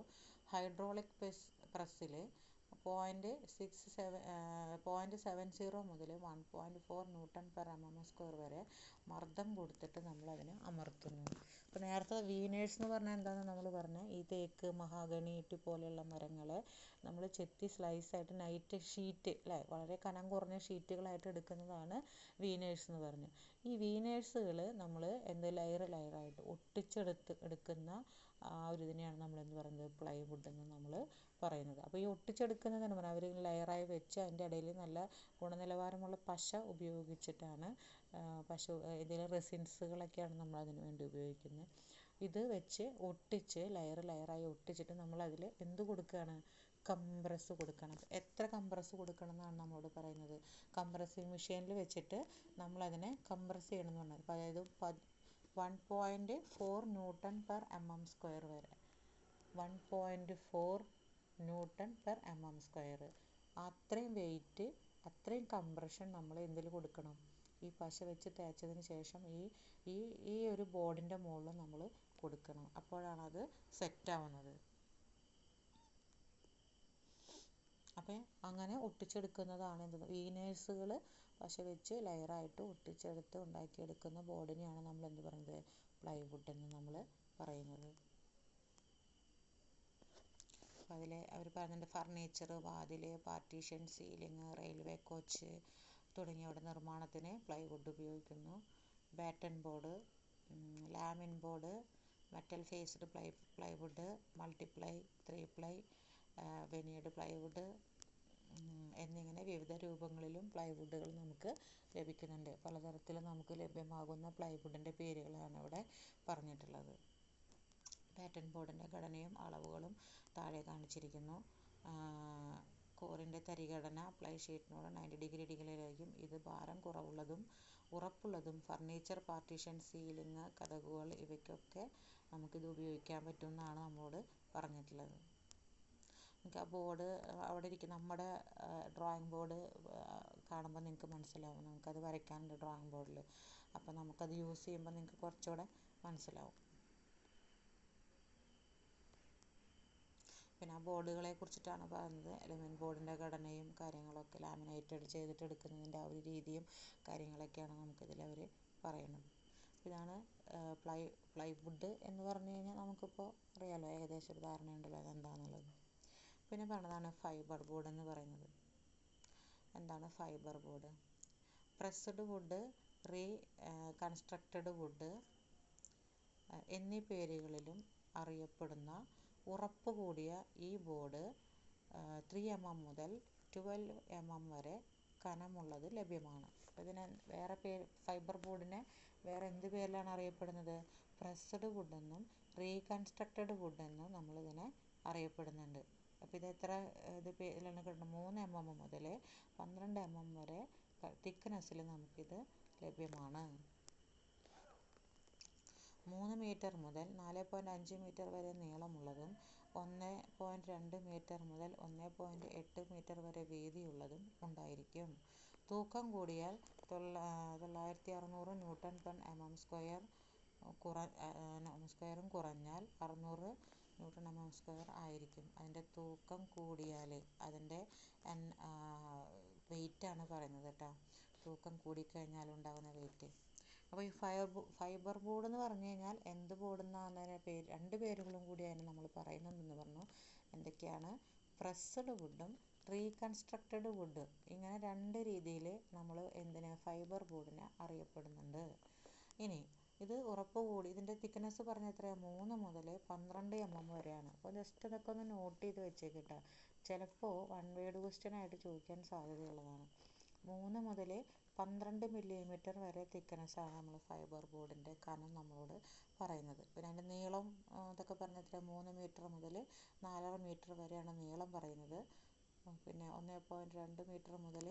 ഹൈഡ്രോളിക് പ്രസ്സിൽ 0.70 മുതൽ 1.4 ന്യൂട്ടൺ പെർ mm² വരെ മർദ്ദം കൊടുത്തിട്ട് നമ്മളതിനെ അമർത്തുന്നു. അപ്പോൾ നേരത്തെ വീനേഴ്സ് എന്ന് പറഞ്ഞാൽ എന്താണെന്ന് നമ്മൾ പറഞ്ഞു. ഈ തേക്ക്, മഹാഗണി, ഈട്ടി പോലെയുള്ള മരങ്ങളെ നമ്മൾ ചെത്തി സ്ലൈസായിട്ട് നൈറ്റ് ഷീറ്റ് അല്ലേ, വളരെ കനം കുറഞ്ഞ ഷീറ്റുകളായിട്ട് എടുക്കുന്നതാണ് വീനേഴ്സ് എന്ന് പറഞ്ഞു. ഈ വീനേഴ്സുകൾ നമ്മൾ ലെയറായിട്ട് എടുക്കുന്ന ആ ഒരു ഇതിനെയാണ് നമ്മൾ എന്ത് പറയുന്നത്, പ്ലൈവുഡ് എന്ന് നമ്മൾ പറയുന്നത്. അപ്പോൾ ഈ ഒട്ടിച്ചെടുക്കുന്നതെന്ന് പറഞ്ഞാൽ അവർ ലെയറായി വെച്ച് അതിൻ്റെ ഇടയിൽ നല്ല ഗുണനിലവാരമുള്ള പശ ഉപയോഗിച്ചിട്ടാണ് ഇതിലെ റെസിൻസുകളൊക്കെയാണ് നമ്മൾ അതിന് വേണ്ടി ഉപയോഗിക്കുന്നത്. ഇത് വെച്ച് ഒട്ടിച്ച് ലെയറായി ഒട്ടിച്ചിട്ട് നമ്മളതിൽ എന്ത് കൊടുക്കുകയാണ്, കംപ്രസ് കൊടുക്കണം. എത്ര കംപ്രസ് കൊടുക്കണം എന്നാണ് നമ്മളോട് പറയുന്നത്. കംപ്രസിങ് മെഷീനിൽ വെച്ചിട്ട് നമ്മളതിനെ കംപ്രസ് ചെയ്യണം എന്ന് പറഞ്ഞത്. അതായത് 1.4 ന്യൂട്ടൺ പെർ mm² വരെ, 1.4 ന്യൂട്ടൺ പെർ mm². അത്രയും വെയിറ്റ്, അത്രയും കംപ്രഷൻ നമ്മൾ എന്തിൽ കൊടുക്കണം, ഈ പശ വെച്ച് തേച്ചതിന് ശേഷം ഈ ഒരു ബോർഡിൻ്റെ മുകളിൽ നമ്മൾ കൊടുക്കണം. അപ്പോഴാണ് അത് സെറ്റാവുന്നത്. അപ്പം അങ്ങനെ ഒട്ടിച്ചെടുക്കുന്നതാണ് എന്ത്, വീനേഴ്സുകൾ പശ വെച്ച് ലെയറായിട്ട് ഒട്ടിച്ചെടുത്ത് ഉണ്ടാക്കിയെടുക്കുന്ന ബോർഡിനെയാണ് നമ്മൾ എന്ത് പറയുന്നത്, പ്ലൈവുഡ് എന്ന് നമ്മൾ പറയുന്നത്. അപ്പോൾ അതിൽ അവർ പറയുന്നുണ്ട് ഫർണിച്ചർ, വാതിൽ, പാർട്ടീഷൻ, സീലിംഗ്, റെയിൽവേ കോച്ച് തുടങ്ങിയവയുടെ നിർമ്മാണത്തിന് പ്ലൈവുഡ് ഉപയോഗിക്കുന്നു. Batten board, laminboard, metal faced plywood, multiply, 3 ply, veneered plywood എന്നിങ്ങനെ വിവിധ രൂപങ്ങളിലും പ്ലൈവുഡുകൾ നമുക്ക് ലഭിക്കുന്നുണ്ട്. പലതരത്തിലും നമുക്ക് ലഭ്യമാകുന്ന പ്ലൈവുഡിൻ്റെ പേരുകളാണ് ഇവിടെ പറഞ്ഞിട്ടുള്ളത്. ബാറ്റൺ ബോർഡിൻ്റെ ഘടനയും അളവുകളും താഴെ കാണിച്ചിരിക്കുന്നു. കോറിൻ്റെ തരിഘടന പ്ലൈ ഷീറ്റിനോട് 90 ഡിഗ്രിയിലായിരിക്കും. ഇത് ഭാരം കുറവുള്ളതും ഉറപ്പുള്ളതും ഫർണിച്ചർ, പാർട്ടീഷൻ, സീലിംഗ്, കതകുകൾ ഇവയ്ക്കൊക്കെ നമുക്കിത് ഉപയോഗിക്കാൻ പറ്റും എന്നാണ് നമ്മളോട് പറഞ്ഞിട്ടുള്ളത്. നമുക്ക് ആ ബോർഡ് അവിടെ ഇരിക്കുന്ന നമ്മുടെ ഡ്രോയിങ് ബോർഡ് കാണുമ്പോൾ നിങ്ങൾക്ക് മനസ്സിലാവും, നമുക്കത് വരയ്ക്കാനുണ്ട് ഡ്രോയിങ് ബോർഡിൽ. അപ്പോൾ നമുക്കത് യൂസ് ചെയ്യുമ്പോൾ നിങ്ങൾക്ക് കുറച്ചുകൂടെ മനസ്സിലാവും. പിന്നെ ആ ബോർഡുകളെ കുറിച്ചിട്ടാണ് പറയുന്നത്. എലിമെൻറ്റ് ബോർഡിൻ്റെ ഘടനയും കാര്യങ്ങളൊക്കെ, ലാമിനേറ്റഡ് ചെയ്തിട്ട് എടുക്കുന്നതിൻ്റെ ആ ഒരു രീതിയും കാര്യങ്ങളൊക്കെയാണ് നമുക്കിതിൽ അവർ പറയുന്നത്. ഇതാണ് പ്ലൈവുഡ് എന്ന് പറഞ്ഞു കഴിഞ്ഞാൽ നമുക്കിപ്പോൾ അറിയാമല്ലോ, ഏകദേശം ഒരു ധാരണയുണ്ടല്ലോ അതെന്താണെന്നുള്ളത്. പിന്നെ പറഞ്ഞതാണ് ഫൈബർ ബോർഡ് എന്ന് പറയുന്നത്. എന്താണ് fibre board? Pressed wood, constructed wood എന്നീ പേരുകളിലും അറിയപ്പെടുന്ന ഉറപ്പ് കൂടിയ ഈ ബോർഡ് 3 mm മുതൽ 12 mm വരെ കനമുള്ളത് ലഭ്യമാണ്. ഇതിന് വേറെ പേര്, ഫൈബർ ബോർഡിനെ വേറെ എന്ത് പേരിലാണ് അറിയപ്പെടുന്നത്? പ്രസ്ഡ് വുഡ് എന്നും റീകൺസ്ട്രക്റ്റഡ് വുഡ് എന്നും നമ്മളിതിനെ അറിയപ്പെടുന്നുണ്ട്. അപ്പോൾ ഇത് എത്ര പേരിലാണ് കിട്ടുന്നത്? 3 mm മുതൽ 12 mm വരെ തിക്നെസ്സിൽ നമുക്കിത് ലഭ്യമാണ്. 3 മീറ്റർ മുതൽ 4.5 മീറ്റർ വരെ നീളമുള്ളതും 1.2 മീറ്റർ മുതൽ 1.8 മീറ്റർ വരെ വീതിയുള്ളതും ഉണ്ടായിരിക്കും. തൂക്കം കൂടിയാൽ 9600 ന്യൂട്ടൺ പെർ mm², കുറഞ്ഞാൽ 600 ന്യൂട്ടൺ mm² ആയിരിക്കും. അതിൻ്റെ തൂക്കം കൂടിയാൽ അതിൻ്റെ വെയിറ്റാണ് പറയുന്നത് കേട്ടോ, തൂക്കം കൂടിക്കഴിഞ്ഞാൽ ഉണ്ടാകുന്ന വെയിറ്റ്. അപ്പോൾ ഈ ഫൈബർ ബോർഡ് എന്ന് പറഞ്ഞു കഴിഞ്ഞാൽ എന്ത് ബോർഡ് എന്നാണ് പേര്, 2 പേരുകളും കൂടി അതിന് നമ്മൾ പറയുന്നുണ്ടെന്ന് പറഞ്ഞു. എന്തൊക്കെയാണ്? പ്രസ്ഡ് വുഡും റീകൺസ്ട്രക്റ്റഡ് വുഡ്. ഇങ്ങനെ 2 രീതിയിൽ നമ്മൾ ഫൈബർ ബോർഡിനെ അറിയപ്പെടുന്നുണ്ട്. ഇനി ഇത് ഉറപ്പ് കൂടി, ഇതിൻ്റെ തിക്നെസ് പറഞ്ഞ എത്രയാണ്? 3 മുതൽ 12 mm വരെയാണ്. അപ്പോൾ ജസ്റ്റ് ഇതൊക്കെ ഒന്ന് നോട്ട് ചെയ്ത് വെച്ചേക്കട്ടോ, ചിലപ്പോൾ 1 വേർഡ് ക്വസ്റ്റ്യൻ ആയിട്ട് ചോദിക്കാൻ സാധ്യതയുള്ളതാണ്. 3 മുതൽ 12 മില്ലിമീറ്റർ വരെ തിക്നെസ്സാണ് നമ്മൾ ഫൈബർ ബോർഡിൻ്റെ കനം നമ്മളോട് പറയുന്നത്. പിന്നെ അതിൻ്റെ നീളം ഇതൊക്കെ പറഞ്ഞ എത്ര? 3 മീറ്റർ മുതൽ 4.5 മീറ്റർ വരെയാണ് നീളം പറയുന്നത്. പിന്നെ 1.2 മീറ്റർ മുതൽ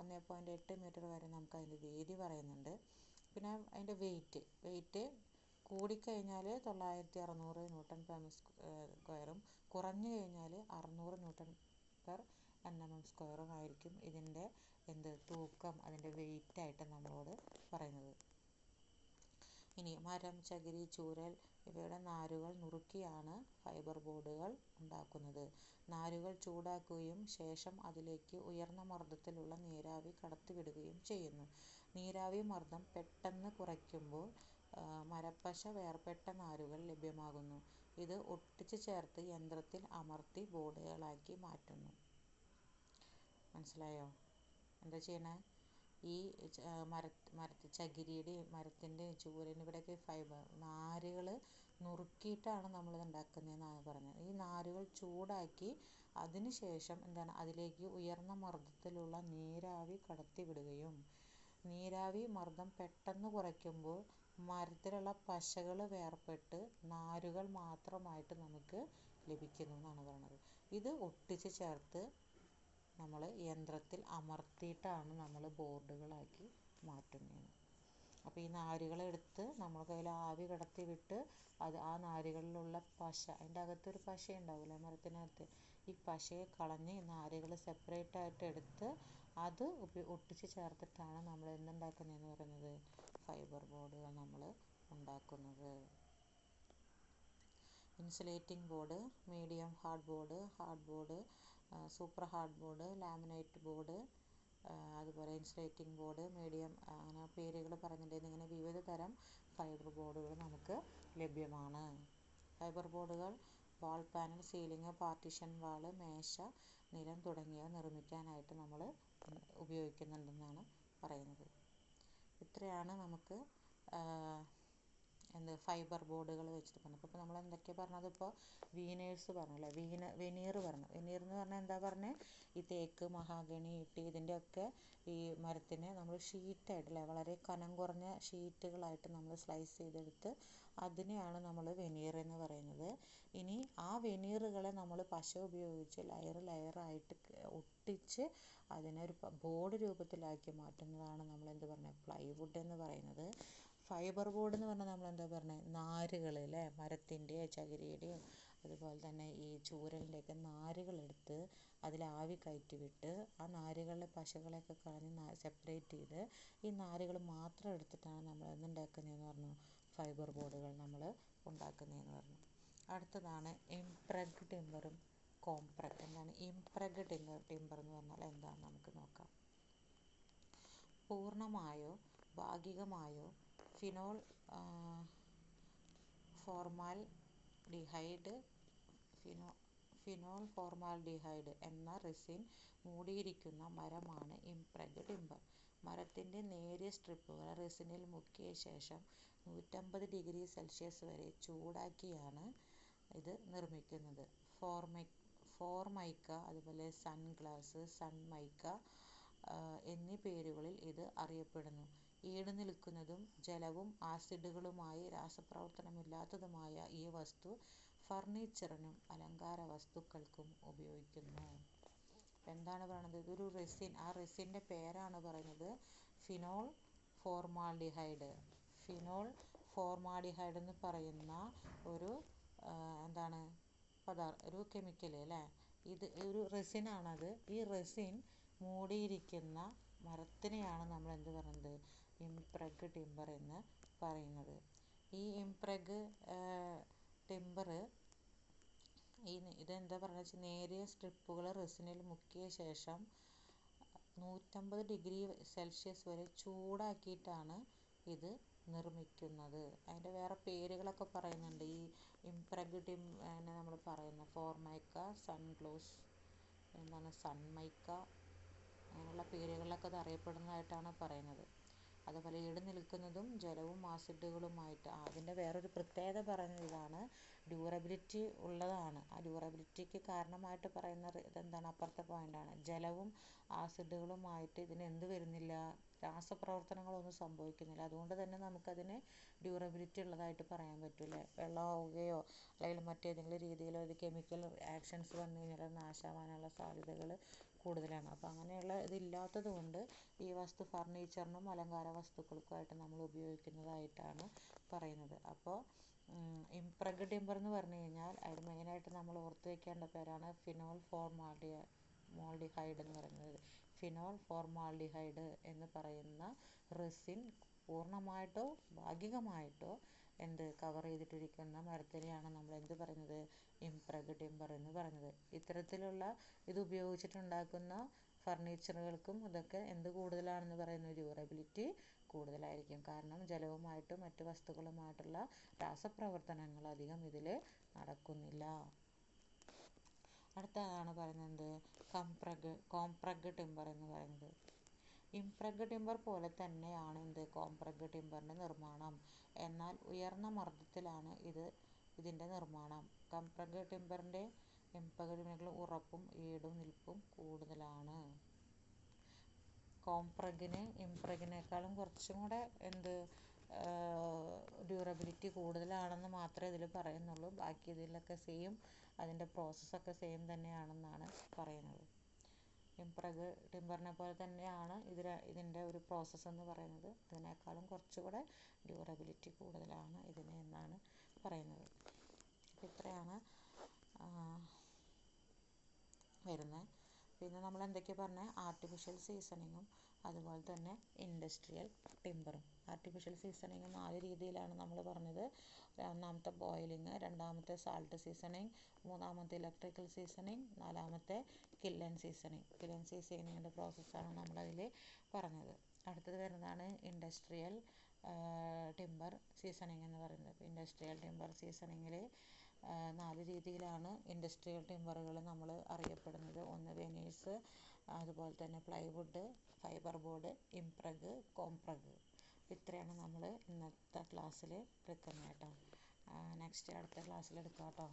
1.8 മീറ്റർ വരെ നമുക്ക് അതിൻ്റെ വീതി പറയുന്നുണ്ട്. പിന്നെ അതിൻ്റെ വെയിറ്റ് കൂടിക്കഴിഞ്ഞാൽ 9600 ന്യൂട്ടൺ പെർ mm², കുറഞ്ഞു കഴിഞ്ഞാൽ 600 ന്യൂട്ടൺ പെർ mm² ആയിരിക്കും ഇതിൻ്റെ തൂക്കം, അതിൻ്റെ വെയിറ്റായിട്ട് നമ്മളോട് പറയുന്നത്. ഇനി മരം, ചകിരി, ചൂരൽ ഇവയുടെ നാരുകൾ നുറുക്കിയാണ് ഫൈബർ ബോർഡുകൾ ഉണ്ടാക്കുന്നത്. നാരുകൾ ചൂടാക്കുകയും ശേഷം അതിലേക്ക് ഉയർന്ന മർദ്ദത്തിലുള്ള നീരാവി കടത്തിവിടുകയും ചെയ്യുന്നു. നീരാവി മർദ്ദം പെട്ടെന്ന് കുറയ്ക്കുമ്പോൾ മരപ്പശ വേർപെട്ട നാരുകൾ ലഭ്യമാകുന്നു. ഇത് ഒട്ടിച്ചു ചേർത്ത് യന്ത്രത്തിൽ അമർത്തി ബോർഡുകളാക്കി മാറ്റുന്നു. മനസ്സിലായോ? എന്താ ചെയ്യണേ? ഈ ചകിരിയുടെയും മരത്തിൻ്റെയും ചൂരലിൻ്റെ ഇവിടെയൊക്കെ ഫൈബർ നാരുകൾ നുറുക്കിയിട്ടാണ് നമ്മളിത് ഉണ്ടാക്കുന്നതെന്നാണ് പറഞ്ഞത്. ഈ നാരുകൾ ചൂടാക്കി അതിന് ശേഷം എന്താണ് അതിലേക്ക് ഉയർന്ന മർദ്ദത്തിലുള്ള നീരാവി കടത്തിവിടുകയും നീരാവി മർദ്ദം പെട്ടെന്ന് കുറയ്ക്കുമ്പോൾ മരത്തിലുള്ള പശകൾ വേർപെട്ട് നാരുകൾ മാത്രമായിട്ട് നമുക്ക് ലഭിക്കുന്നു എന്നാണ് പറയുന്നത്. ഇത് ഒട്ടിച്ച് ചേർത്ത് നമ്മൾ യന്ത്രത്തിൽ അമർത്തിയിട്ടാണ് നമ്മൾ ബോർഡുകളാക്കി മാറ്റുന്നത്. അപ്പോൾ ഈ നാരുകളെടുത്ത് നമ്മൾ കയ്യിൽ ആവി കടത്തി വിട്ട് ആ നാരുകളിലുള്ള പശ, അതിൻ്റെ അകത്തൊരു പശ ഉണ്ടാവില്ലേ മരത്തിനകത്ത്, ഈ പശയെ കളഞ്ഞ് ഈ നാരുകൾ സെപ്പറേറ്റ് ആയിട്ട് എടുത്ത് അത് ഒട്ടിച്ച് ചേർത്തിട്ടാണ് നമ്മൾ എന്തുണ്ടാക്കുന്നതെന്ന് പറയുന്നത്, ഫൈബർ ബോർഡുകൾ നമ്മൾ ഉണ്ടാക്കുന്നത്. Insulating board, medium hard board, super hard board, laminate board, അതുപോലെ ഇൻസുലേറ്റിംഗ് ബോർഡ്, മീഡിയം, അങ്ങനെ പേരുകൾ പറഞ്ഞിട്ടുണ്ടെങ്കിൽ ഇങ്ങനെ വിവിധ തരം ഫൈബർ ബോർഡുകൾ നമുക്ക് ലഭ്യമാണ്. ഫൈബർ ബോർഡുകൾ വാൾ പാനൽ, സീലിംഗ്, പാർട്ടീഷൻ വാൾ, മേശ, നിലം തുടങ്ങിയവ നിർമ്മിക്കാനായിട്ട് നമ്മൾ ഉപയോഗിക്കുന്നുണ്ടെന്നാണ് പറയുന്നത്. ഇത്രയാണ് നമുക്ക് ഫൈബർ ബോർഡുകൾ വെച്ചിട്ട് പറഞ്ഞത്. അപ്പോൾ നമ്മൾ എന്തൊക്കെയാണ് പറഞ്ഞത്? ഇപ്പോൾ വീനേഴ്സ് പറഞ്ഞല്ലേ, വെനീർ പറഞ്ഞു. വെനീർ എന്ന് പറഞ്ഞാൽ എന്താ പറഞ്ഞത്? ഈ തേക്ക്, മഹാഗണി, ഇട്ടി ഇതിൻ്റെയൊക്കെ ഈ മരത്തിനെ നമ്മൾ ഷീറ്റായിട്ടല്ലേ, വളരെ കനം കുറഞ്ഞ ഷീറ്റുകളായിട്ട് നമ്മൾ സ്ലൈസ് ചെയ്തെടുത്ത് അതിനെയാണ് നമ്മൾ വെനീർ എന്ന് പറയുന്നത്. ഇനി ആ വെനീറുകളെ നമ്മൾ പശ ഉപയോഗിച്ച് ലെയറായിട്ട് ഒട്ടിച്ച് അതിനൊരു ബോർഡ് രൂപത്തിലാക്കി മാറ്റുന്നതാണ് നമ്മൾ എന്ത് പറഞ്ഞത്, പ്ലൈവുഡ് എന്ന് പറയുന്നത്. ഫൈബർ ബോർഡ് എന്ന് പറഞ്ഞാൽ നമ്മൾ എന്താ പറഞ്ഞത്, നാരുകൾ അല്ലേ, മരത്തിൻ്റെയോ ചകിരിയുടെയോ അതുപോലെ തന്നെ ഈ ചൂരലിൻ്റെയൊക്കെ നാരുകളെടുത്ത് അതിൽ ആവി കയറ്റി വിട്ട് ആ നാരുകളിലെ പശകളെയൊക്കെ കളഞ്ഞ് സെപ്പറേറ്റ് ചെയ്ത് ഈ നാരുകൾ മാത്രം എടുത്തിട്ടാണ് നമ്മൾ എന്തുണ്ടാക്കുന്നതെന്ന് പറഞ്ഞു, ഫൈബർ ബോർഡുകൾ നമ്മൾ ഉണ്ടാക്കുന്നതെന്ന് പറഞ്ഞു. അടുത്തതാണ് ഇംപ്രഗ്ഡ് ടിമ്പറും കോംപ്രഗ്. എന്താണ് ഇംപ്രഗ്ഡ് ടിമ്പർ എന്ന് പറഞ്ഞാൽ എന്താണെന്ന് നമുക്ക് നോക്കാം. പൂർണ്ണമായോ ഭാഗികമായോ ഫിനോൾ ഫോർമാൽഡിഹൈഡ് എന്ന റെസിൻ മൂടിയിരിക്കുന്ന മരമാണ് ഇംപ്രഗ്ഡ് ടിമ്പർ. മരത്തിൻ്റെ നേരിയ സ്ട്രിപ്പുകൾ റെസിനിൽ മുക്കിയ ശേഷം 150 ഡിഗ്രി സെൽഷ്യസ് വരെ ചൂടാക്കിയാണ് ഇത് നിർമ്മിക്കുന്നത്. ഫോർമൈക്ക, അതുപോലെ സൺഗ്ലാസ്, സൺമൈക്ക എന്നീ പേരുകളിൽ ഇത് അറിയപ്പെടുന്നു. ഈടുനിൽക്കുന്നതും ജലവും ആസിഡുകളുമായി രാസപ്രവർത്തനമില്ലാത്തതുമായ ഈ വസ്തു ഫർണിച്ചറിനും അലങ്കാര വസ്തുക്കൾക്കും ഉപയോഗിക്കുന്നു. എന്താണ് പറയുന്നത്? ഇതൊരു റെസിൻ, ആ റെസിൻ്റെ പേരാണ് പറയുന്നത് ഫിനോൾ ഫോർമാൽഡിഹൈഡ്. ഫിനോൾ ഫോർമാൽഡിഹൈഡ് എന്ന് പറയുന്ന ഒരു എന്താണ് ഒരു കെമിക്കൽ അല്ലേ, ഇത് ഒരു റെസിനാണത്. ഈ റെസിൻ മൂടിയിരിക്കുന്ന മരത്തിനെയാണ് നമ്മൾ എന്ത് പറയുന്നത്, ഇംപ്രഗ്ഡ് ടിമ്പർ എന്ന് പറയുന്നത്. ഈ ഇംപ്രഗ്ഡ് ടിമ്പർ ഇതെന്താ പറയുക വെച്ചാൽ നേരിയ സ്ട്രിപ്പുകൾ റെസിനിൽ മുക്കിയ ശേഷം 150 ഡിഗ്രി സെൽഷ്യസ് വരെ ചൂടാക്കിയിട്ടാണ് ഇത് നിർമ്മിക്കുന്നത്. അതിൻ്റെ വേറെ പേരുകളൊക്കെ പറയുന്നുണ്ട്. ഈ ഇംപ്രഗ്ഡ് നമ്മൾ പറയുന്ന ഫോർമൈക്ക, സൺഗ്ലോസ്, എന്താണ് സൺമൈക്ക, അങ്ങനെയുള്ള പേരുകളിലൊക്കെ അത് അറിയപ്പെടുന്നതായിട്ടാണ് പറയുന്നത്. അതുപോലെ ഈട് നിൽക്കുന്നതും ജലവും ആസിഡുകളുമായിട്ട് അതിൻ്റെ വേറൊരു പ്രത്യേകത പറയുന്നത് ഇതാണ്, ഡ്യൂറബിലിറ്റി ഉള്ളതാണ്. ആ ഡ്യൂറബിലിറ്റിക്ക് കാരണമായിട്ട് പറയുന്ന ഇതെന്താണ്, അപ്പുറത്തെ പോയിൻ്റാണ്. ജലവും ആസിഡുകളുമായിട്ട് ഇതിന് എന്ത് വരുന്നില്ല, രാസപ്രവർത്തനങ്ങളൊന്നും സംഭവിക്കുന്നില്ല. അതുകൊണ്ട് തന്നെ നമുക്കതിന് ഡ്യൂറബിലിറ്റി ഉള്ളതായിട്ട് പറയാൻ പറ്റില്ലേ. വെള്ളമാവുകയോ അല്ലെങ്കിൽ മറ്റേതെങ്കിലും രീതിയിലോ ഇത് കെമിക്കൽ ആക്ഷൻസ് വന്നു കഴിഞ്ഞാൽ അത് നാശമാവാനുള്ള സാധ്യതകൾ കൂടുതലാണ്. അപ്പോൾ അങ്ങനെയുള്ള ഇതില്ലാത്തത് കൊണ്ട് ഈ വസ്തു ഫർണിച്ചറിനും അലങ്കാര വസ്തുക്കൾക്കുമായിട്ട് നമ്മൾ ഉപയോഗിക്കുന്നതായിട്ടാണ് പറയുന്നത്. അപ്പോൾ ഇംപ്രഗ്ഡ് ടിമ്പർ എന്ന് പറഞ്ഞു കഴിഞ്ഞാൽ അതിൽ മെയിനായിട്ട് നമ്മൾ ഓർത്ത് വയ്ക്കേണ്ട പേരാണ് ഫിനോൾ ഫോർമാൽഡിഹൈഡ് എന്ന് പറയുന്നത്. ഫിനോൾ ഫോർമാൽഡിഹൈഡ് എന്ന് പറയുന്ന റെസിൻ പൂർണ്ണമായിട്ടോ ഭാഗികമായിട്ടോ കവർ ചെയ്തിട്ടിരിക്കുന്ന മരത്തിനെയാണ് നമ്മൾ എന്ത് പറയുന്നത്, ഇംപ്രഗ് ടിമ്പർ എന്ന് പറയുന്നത്. ഇത്തരത്തിലുള്ള ഇത് ഉപയോഗിച്ചിട്ടുണ്ടാക്കുന്ന ഫർണിച്ചറുകൾക്കും ഇതൊക്കെ കൂടുതലാണെന്ന് പറയുന്നത്, ഡ്യൂറബിലിറ്റി കൂടുതലായിരിക്കും. കാരണം ജലവുമായിട്ടും മറ്റ് വസ്തുക്കളുമായിട്ടുള്ള രാസപ്രവർത്തനങ്ങൾ അധികം ഇതിൽ നടക്കുന്നില്ല. അടുത്തതാണ് പറയുന്നത് കോംപ്രഗ് ടിമ്പർ എന്ന് പറയുന്നത്. ഇംപ്രഗ് ടിമ്പർ പോലെ തന്നെയാണ് കോംപ്രഗ് ടിമ്പറിൻ്റെ നിർമ്മാണം. എന്നാൽ ഉയർന്ന മർദ്ദത്തിലാണ് ഇതിൻ്റെ നിർമ്മാണം. ഇംപ്രഗ് ടിമ്പറിൻ്റെ ഉറപ്പും ഈടും നിൽപ്പും കൂടുതലാണ്. ഇംപ്രഗിനേക്കാളും കുറച്ചും കൂടെ ഡ്യൂറബിലിറ്റി കൂടുതലാണെന്ന് മാത്രമേ ഇതിൽ പറയുന്നുള്ളൂ. ബാക്കി ഇതിലൊക്കെ അതിൻ്റെ പ്രോസസ്സൊക്കെ സെയിം തന്നെയാണെന്നാണ് പറയുന്നത്. ഇംപ്രഗ് ടിമ്പറിനെ പോലെ തന്നെയാണ് ഇതിൻ്റെ ഒരു പ്രോസസ്സ് എന്ന് പറയുന്നത്. അതിനേക്കാളും കുറച്ചുകൂടെ ഡ്യൂറബിലിറ്റി കൂടുതലാണ് ഇതിന് എന്നാണ് പറയുന്നത്. അപ്പോൾ ഇത്രയാണ് വരുന്നത്. പിന്നെ നമ്മൾ എന്തൊക്കെയാണ് പറഞ്ഞത്, ആർട്ടിഫിഷ്യൽ സീസണിങ്ങും അതുപോലെ തന്നെ ഇൻഡസ്ട്രിയൽ ടിമ്പറും. ആർട്ടിഫിഷ്യൽ സീസണിങ് 4 രീതിയിലാണ് നമ്മൾ പറഞ്ഞത്. ഒന്നാമത്തെ ബോയിലിങ്, രണ്ടാമത്തെ സാൾട്ട് സീസണിങ്, മൂന്നാമത്തെ ഇലക്ട്രിക്കൽ സീസണിങ്, നാലാമത്തെ കിൽ ആൻഡ് സീസണിങ്ങിൻ്റെ പ്രോസസ്സാണ് നമ്മളതിൽ പറഞ്ഞത്. അടുത്തത് വരുന്നതാണ് ഇൻഡസ്ട്രിയൽ ടിമ്പർ സീസണിങ് എന്ന് പറയുന്നത്. ഇൻഡസ്ട്രിയൽ ടിമ്പർ സീസണിങ്ങിൽ 4 രീതിയിലാണ് ഇൻഡസ്ട്രിയൽ ടിമ്പറുകൾ നമ്മൾ അറിയപ്പെടുന്നത്. ഒന്ന് വെനീസ്, അതുപോലെ തന്നെ പ്ലൈവുഡ്, ഫൈബർ ബോർഡ്, ഇംപ്രഗ്, കോംപ്രഗ്. ഇത്രയാണ് നമ്മൾ ഇന്നത്തെ ക്ലാസ്സിൽ എടുക്കുന്നത് കേട്ടോ. നെക്സ്റ്റ് അടുത്ത ക്ലാസ്സിൽ എടുക്കാം കേട്ടോ.